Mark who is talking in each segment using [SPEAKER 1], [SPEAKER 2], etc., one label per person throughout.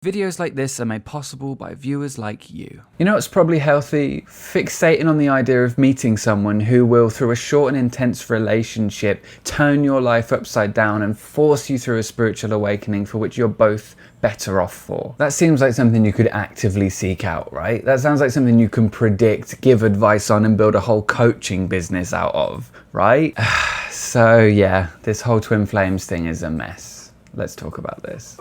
[SPEAKER 1] Videos like this are made possible by viewers like you.
[SPEAKER 2] You know what's probably healthy? Fixating on the idea of meeting someone who will, through a short and intense relationship, turn your life upside down and force you through a spiritual awakening for which you're both better off for. That seems like something you could actively seek out, right? That sounds like something you can predict, give advice on, and build a whole coaching business out of, right? So yeah, this whole twin flames thing is a mess. Let's talk about this.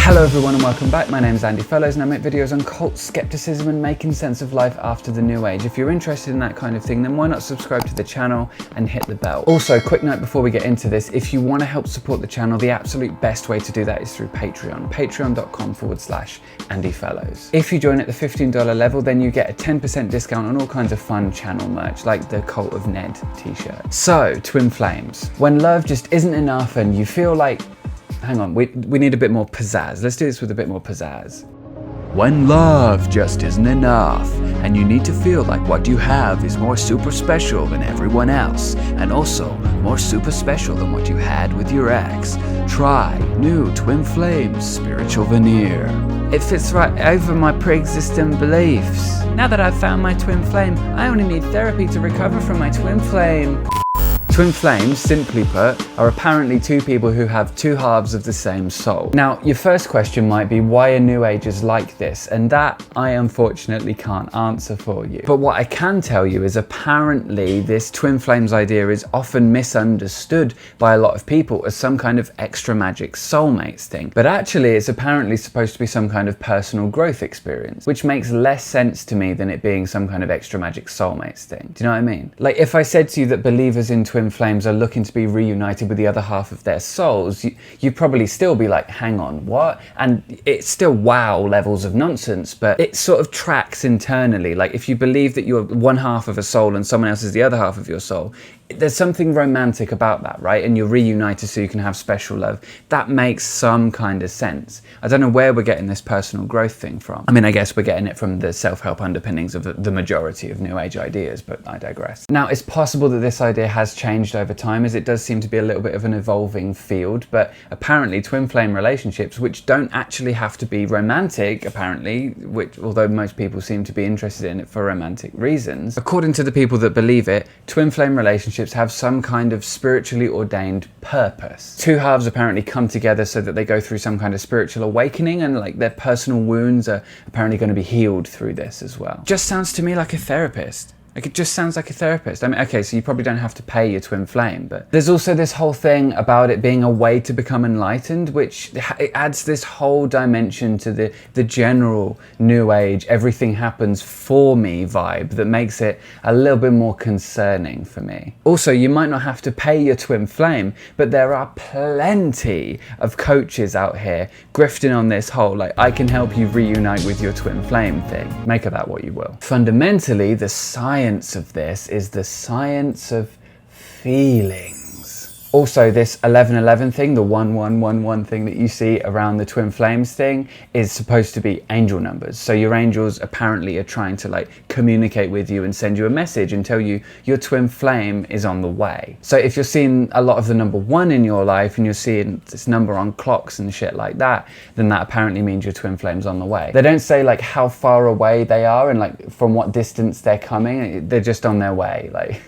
[SPEAKER 2] Hello everyone and welcome back. My name is Andy Fellows and I make videos on cult skepticism and making sense of life after the new age. If you're interested in that kind of thing, then why not subscribe to the channel and hit the bell. Also, quick note before we get into this, if you want to help support the channel, the absolute best way to do that is through Patreon. Patreon.com/AndyFellows. If you join at the $15 level, then you get a 10% discount on all kinds of fun channel merch, like the Cult of Ned t-shirt. So, twin flames. When love just isn't enough and you feel like, hang on, we need a bit more pizzazz. Let's do this with a bit more pizzazz.
[SPEAKER 1] When love just isn't enough, and you need to feel like what you have is more super special than everyone else, and also more super special than what you had with your ex, try new Twin Flames Spiritual Veneer.
[SPEAKER 2] It fits right over my pre-existing beliefs. Now that I've found my twin flame, I only need therapy to recover from my twin flame. Twin flames, simply put, are apparently two people who have two halves of the same soul. Now, your first question might be, why are New Agers like this? And that I unfortunately can't answer for you. But what I can tell you is apparently this twin flames idea is often misunderstood by a lot of people as some kind of extra magic soulmates thing. But actually, it's apparently supposed to be some kind of personal growth experience, which makes less sense to me than it being some kind of extra magic soulmates thing. Do you know what I mean? Like, if I said to you that believers in twin flames are looking to be reunited with the other half of their souls, you'd probably still be like, hang on, what? And it's still wow levels of nonsense, but it sort of tracks internally. Like, if you believe that you're one half of a soul and someone else is the other half of your soul, there's something romantic about that, right? And you're reunited so you can have special love. That makes some kind of sense. I don't know where we're getting this personal growth thing from. I mean, I guess we're getting it from the self-help underpinnings of the majority of New Age ideas, but I digress. Now, it's possible that this idea has changed over time, as it does seem to be a little bit of an evolving field, but apparently twin flame relationships, which don't actually have to be romantic, apparently, which, although most people seem to be interested in it for romantic reasons, according to the people that believe it, twin flame relationships have some kind of spiritually ordained purpose. Two halves apparently come together so that they go through some kind of spiritual awakening, and like their personal wounds are apparently going to be healed through this as well. Just sounds to me like a therapist. Like, it just sounds like a therapist. I mean, okay, so you probably don't have to pay your twin flame, but there's also this whole thing about it being a way to become enlightened, which it adds this whole dimension to the general New Age, everything happens for me vibe that makes it a little bit more concerning for me. Also, you might not have to pay your twin flame, but there are plenty of coaches out here grifting on this whole, like, I can help you reunite with your twin flame thing. Make of that what you will. Fundamentally, the science of this is the science of feelings. Also, this 1111 thing, the 1111 thing that you see around the twin flames thing, is supposed to be angel numbers. So your angels apparently are trying to like communicate with you and send you a message and tell you your twin flame is on the way. So if you're seeing a lot of the number 1 in your life and you're seeing this number on clocks and shit like that, then that apparently means your twin flame's on the way. They don't say like how far away they are and like from what distance they're coming. They're just on their way, like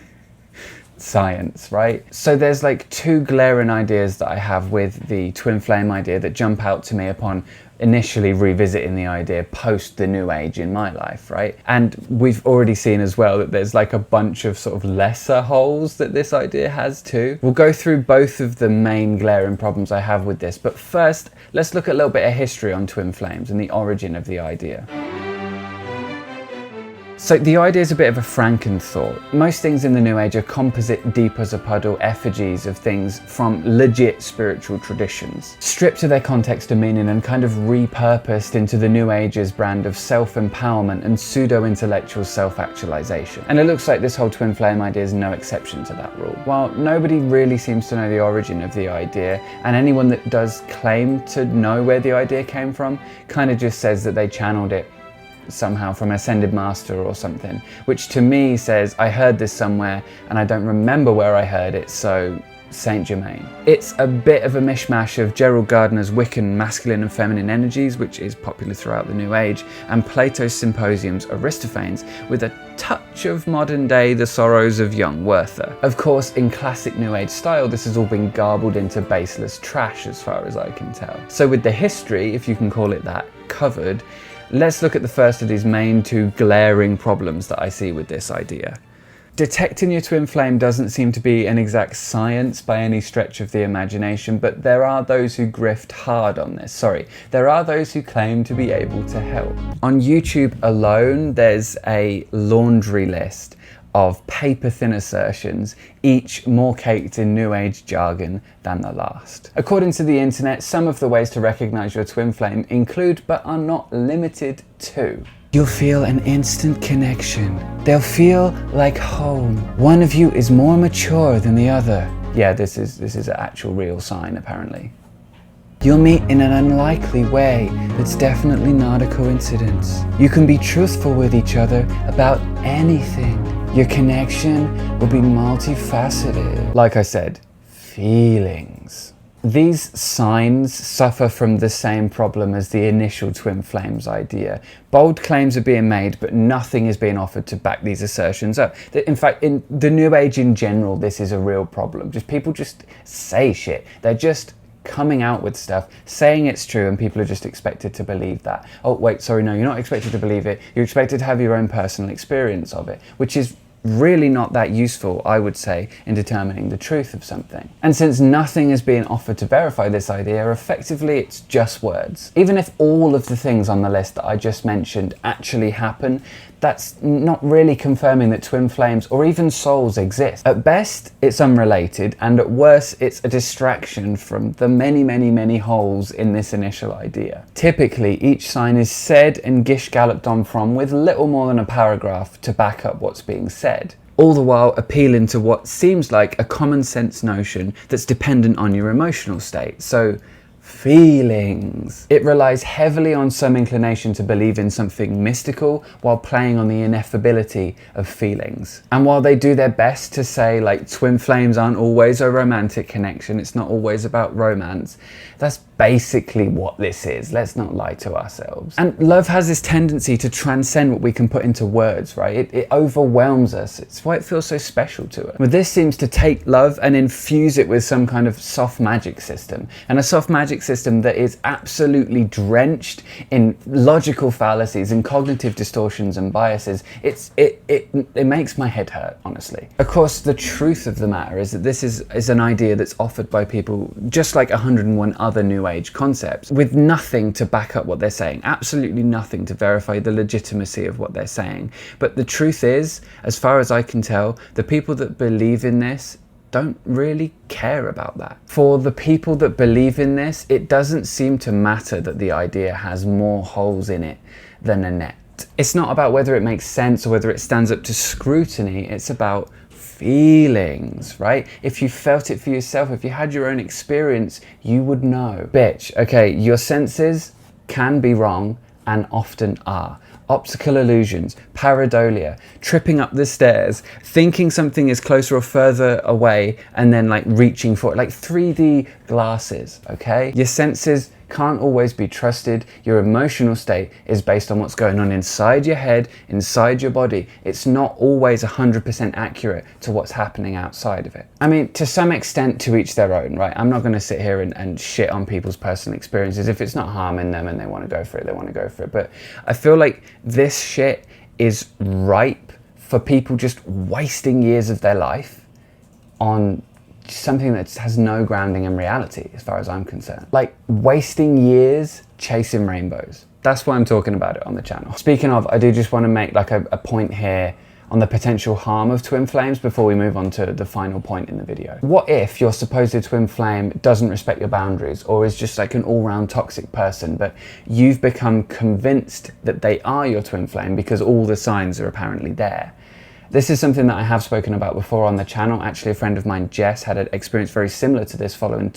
[SPEAKER 2] science, right? So there's like two glaring ideas that I have with the twin flame idea that jump out to me upon initially revisiting the idea post the New Age in my life, right? And we've already seen as well that there's like a bunch of sort of lesser holes that this idea has too. We'll go through both of the main glaring problems I have with this, but first let's look at a little bit of history on twin flames and the origin of the idea. So the idea is a bit of a Frankenthought. Most things in the New Age are composite deep as a puddle effigies of things from legit spiritual traditions, stripped of their context and meaning and kind of repurposed into the New Age's brand of self-empowerment and pseudo-intellectual self-actualization. And it looks like this whole twin flame idea is no exception to that rule. While nobody really seems to know the origin of the idea, and anyone that does claim to know where the idea came from kind of just says that they channeled it somehow from an ascended master or something, which to me says I heard this somewhere and I don't remember where I heard it, so Saint Germain. It's a bit of a mishmash of Gerald Gardner's Wiccan masculine and feminine energies, which is popular throughout the New Age, and Plato's Symposium's Aristophanes, with a touch of modern day The Sorrows of Young Werther. Of course, in classic New Age style, this has all been garbled into baseless trash as far as I can tell. So with the history, if you can call it that, covered, let's look at the first of these main two glaring problems that I see with this idea. Detecting your twin flame doesn't seem to be an exact science by any stretch of the imagination, but there are those who grift hard on this. There are those who claim to be able to help. On YouTube alone, there's a laundry list of paper-thin assertions, each more caked in New Age jargon than the last. According to the internet, some of the ways to recognize your twin flame include, but are not limited to: you'll feel an instant connection. They'll feel like home. One of you is more mature than the other. Yeah, this is an actual real sign, apparently. You'll meet in an unlikely way that's definitely not a coincidence. You can be truthful with each other about anything. Your connection will be multifaceted. Like I said, feelings. These signs suffer from the same problem as the initial twin flames idea. Bold claims are being made, but nothing is being offered to back these assertions up. In fact, in the New Age in general, this is a real problem. People just say shit. They're just coming out with stuff, saying it's true, and people are just expected to believe that. Oh, wait, sorry, no, you're not expected to believe it. You're expected to have your own personal experience of it, which is really not that useful, I would say, in determining the truth of something. And since nothing is being offered to verify this idea, effectively it's just words. Even if all of the things on the list that I just mentioned actually happen, that's not really confirming that twin flames or even souls exist. At best, it's unrelated, and at worst, it's a distraction from the many holes in this initial idea. Typically, each sign is said and gish-galloped on from with little more than a paragraph to back up what's being said, all the while appealing to what seems like a common sense notion that's dependent on your emotional state. So, feelings. It relies heavily on some inclination to believe in something mystical while playing on the ineffability of feelings. And while they do their best to say like twin flames aren't always a romantic connection, it's not always about romance, that's basically what this is. Let's not lie to ourselves. And love has this tendency to transcend what we can put into words, right? It overwhelms us. It's why it feels so special to us. But this seems to take love and infuse it with some kind of soft magic system. And a soft magic system that is absolutely drenched in logical fallacies and cognitive distortions and biases. It makes my head hurt, honestly. Of course, the truth of the matter is that this is an idea that's offered by people just like 101 other New Age concepts, with nothing to back up what they're saying, absolutely nothing to verify the legitimacy of what they're saying. But the truth is, as far as I can tell, the people that believe in this don't really care about that. For the people that believe in this, it doesn't seem to matter that the idea has more holes in it than a net. It's not about whether it makes sense or whether it stands up to scrutiny, it's about feelings, right? If you felt it for yourself, if you had your own experience, you would know. Bitch, okay, your senses can be wrong and often are. Optical illusions, pareidolia, tripping up the stairs, thinking something is closer or further away and then like reaching for it, like 3D glasses, okay? Your senses can't always be trusted. Your emotional state is based on what's going on inside your head, inside your body. It's not always 100% accurate to what's happening outside of it. I mean, to some extent, to each their own, right? I'm not going to sit here and shit on people's personal experiences. If it's not harming them and they want to go for it, they want to go for it. But I feel like this shit is ripe for people just wasting years of their life on something that has no grounding in reality, as far as I'm concerned. Like wasting years chasing rainbows. That's why I'm talking about it on the channel. Speaking of, I do just want to make like a point here on the potential harm of twin flames before we move on to the final point in the video. What if your supposed twin flame doesn't respect your boundaries or is just like an all-round toxic person, but you've become convinced that they are your twin flame because all the signs are apparently there? This is something that I have spoken about before on the channel. Actually, a friend of mine, Jess, had an experience very similar to this following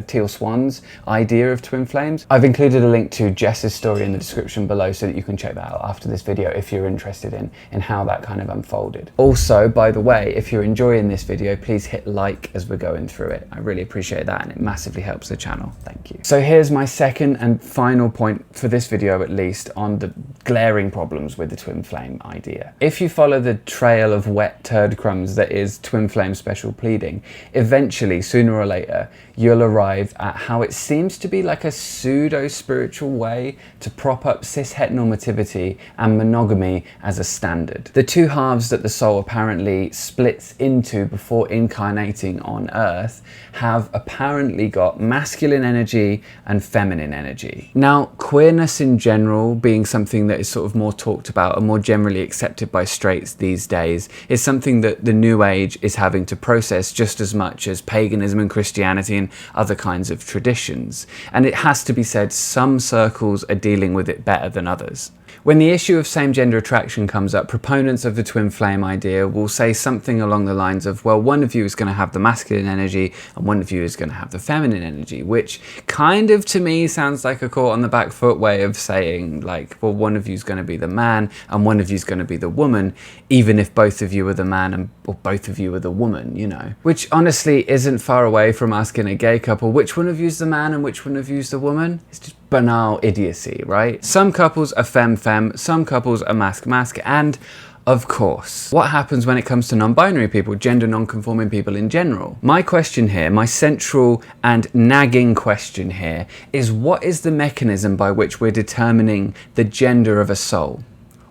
[SPEAKER 2] Teal Swan's idea of twin flames. I've included a link to Jess's story in the description below so that you can check that out after this video if you're interested in how that kind of unfolded. Also, by the way, if you're enjoying this video, please hit like as we're going through it. I really appreciate that, and it massively helps the channel. Thank you. So here's my second and final point for this video, at least, on the glaring problems with the twin flame idea. If you follow the trail of wet turd crumbs that is twin flame special pleading, eventually, sooner or later, you'll arrive at how it seems to be like a pseudo-spiritual way to prop up cis heteronormativity and monogamy as a standard. The two halves that the soul apparently splits into before incarnating on Earth have apparently got masculine energy and feminine energy. Now, queerness in general, being something that is sort of more talked about and more generally accepted by straights these days, is something that the New Age is having to process just as much as paganism and Christianity and other kinds of traditions. And it has to be said, some circles are dealing with it better than others. When the issue of same-gender attraction comes up, proponents of the twin flame idea will say something along the lines of, well, one of you is going to have the masculine energy and one of you is going to have the feminine energy, which kind of, to me, sounds like a caught on the back foot way of saying, like, well, one of you is going to be the man and one of you is going to be the woman, even if both of you are the man or both of you are the woman, you know. Which honestly isn't far away from asking a gay couple, which one of you is the man and which one of you is the woman? It's just banal idiocy, right? Some couples are femme-femme, some couples are masc-masc, and of course, what happens when it comes to non-binary people, gender non-conforming people in general? My question here, my central and nagging question here, is what is the mechanism by which we're determining the gender of a soul?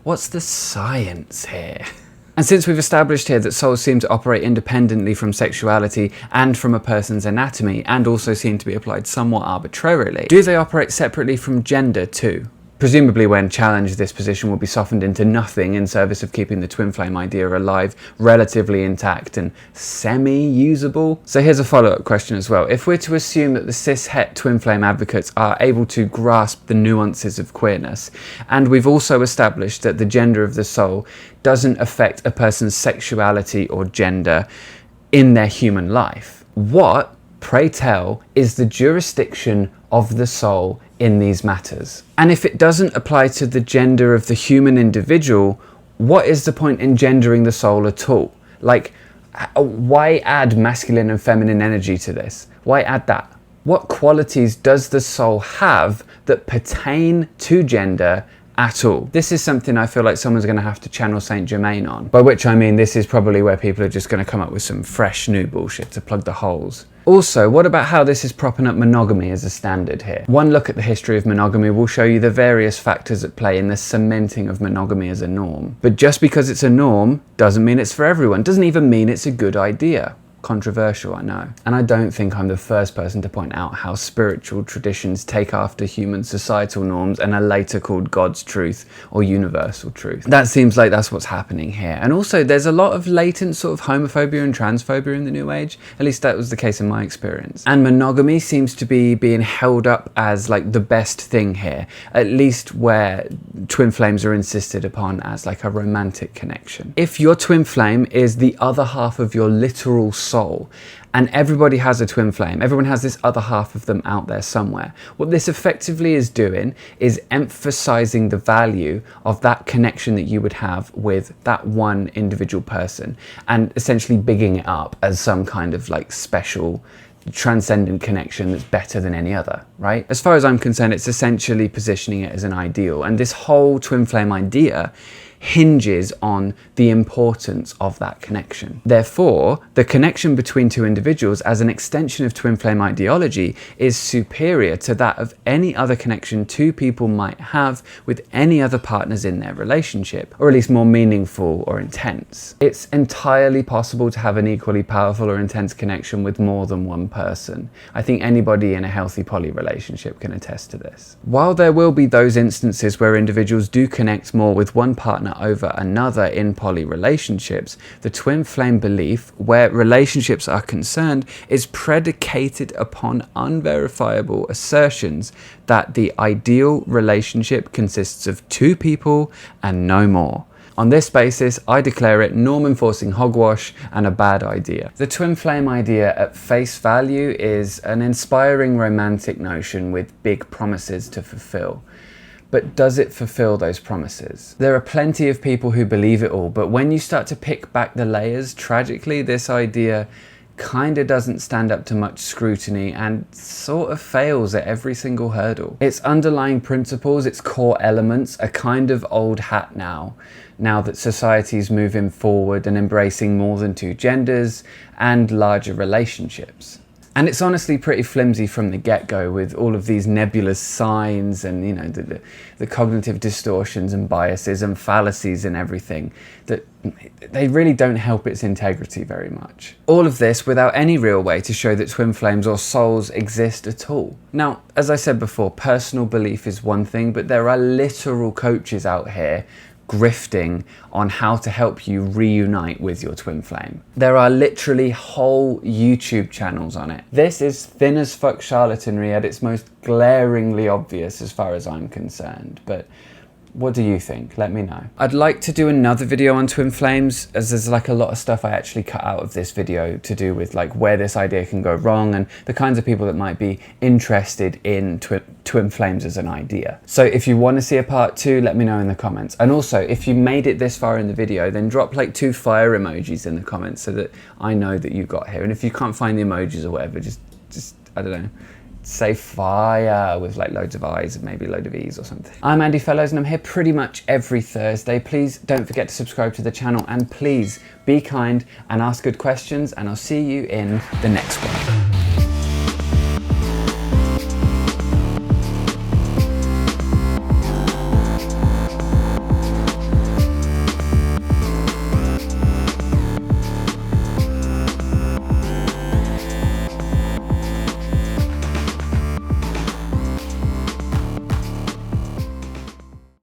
[SPEAKER 2] What's the science here? And since we've established here that souls seem to operate independently from sexuality and from a person's anatomy, and also seem to be applied somewhat arbitrarily, do they operate separately from gender too? Presumably when challenged, this position will be softened into nothing in service of keeping the twin flame idea alive, relatively intact and semi-usable. So here's a follow-up question as well. If we're to assume that the cis-het twin flame advocates are able to grasp the nuances of queerness, and we've also established that the gender of the soul doesn't affect a person's sexuality or gender in their human life, what, pray tell, is the jurisdiction of the soul in these matters? And if it doesn't apply to the gender of the human individual, what is the point in gendering the soul at all? Like, why add masculine and feminine energy to this? Why add that? What qualities does the soul have that pertain to gender at all? This is something I feel like someone's going to have to channel Saint Germain on. By which I mean, this is probably where people are just going to come up with some fresh new bullshit to plug the holes. Also, what about how this is propping up monogamy as a standard here? One look at the history of monogamy will show you the various factors at play in the cementing of monogamy as a norm. But just because it's a norm doesn't mean it's for everyone, doesn't even mean it's a good idea. Controversial, I know. And I don't think I'm the first person to point out how spiritual traditions take after human societal norms and are later called God's truth or universal truth. That seems like that's what's happening here. And also, there's a lot of latent sort of homophobia and transphobia in the New Age. At least that was the case in my experience. And monogamy seems to be being held up as like the best thing here, at least where twin flames are insisted upon as like a romantic connection. If your twin flame is the other half of your literal soul, and everybody has a twin flame, everyone has this other half of them out there somewhere, what this effectively is doing is emphasizing the value of that connection that you would have with that one individual person, and essentially bigging it up as some kind of like special transcendent connection that's better than any other, right? As far as I'm concerned, it's essentially positioning it as an ideal, and this whole twin flame idea hinges on the importance of that connection. Therefore, the connection between two individuals as an extension of twin flame ideology is superior to that of any other connection two people might have with any other partners in their relationship, or at least more meaningful or intense. It's entirely possible to have an equally powerful or intense connection with more than one person. I think anybody in a healthy poly relationship can attest to this. While there will be those instances where individuals do connect more with one partner over another in poly relationships, the twin flame belief, where relationships are concerned, is predicated upon unverifiable assertions that the ideal relationship consists of two people and no more. On this basis, I declare it norm-enforcing hogwash and a bad idea. The twin flame idea at face value is an inspiring romantic notion with big promises to fulfill. But does it fulfill those promises? There are plenty of people who believe it all, but when you start to pick back the layers, tragically, this idea kinda doesn't stand up to much scrutiny and sort of fails at every single hurdle. Its underlying principles, its core elements, are kind of old hat now that society's moving forward and embracing more than two genders and larger relationships. And it's honestly pretty flimsy from the get-go with all of these nebulous signs and, you know, the cognitive distortions and biases and fallacies and everything that they really don't help its integrity very much. All of this without any real way to show that twin flames or souls exist at all. Now, as I said before, personal belief is one thing, but there are literal coaches out here grifting on how to help you reunite with your twin flame. There are literally whole YouTube channels on it. This is thin as fuck charlatanry at its most glaringly obvious as far as I'm concerned, but what do you think? Let me know. I'd like to do another video on twin flames, as there's like a lot of stuff I actually cut out of this video to do with like where this idea can go wrong and the kinds of people that might be interested in twin flames as an idea. So if you want to see a part 2, let me know in the comments. And also, if you made it this far in the video, then drop like 2 fire emojis in the comments so that I know that you got here. And if you can't find the emojis or whatever, just I don't know, say fire with like loads of eyes and maybe a load of E's or something. I'm Andy Fellows and I'm here pretty much every Thursday. Please don't forget to subscribe to the channel and please be kind and ask good questions, and I'll see you in the next one.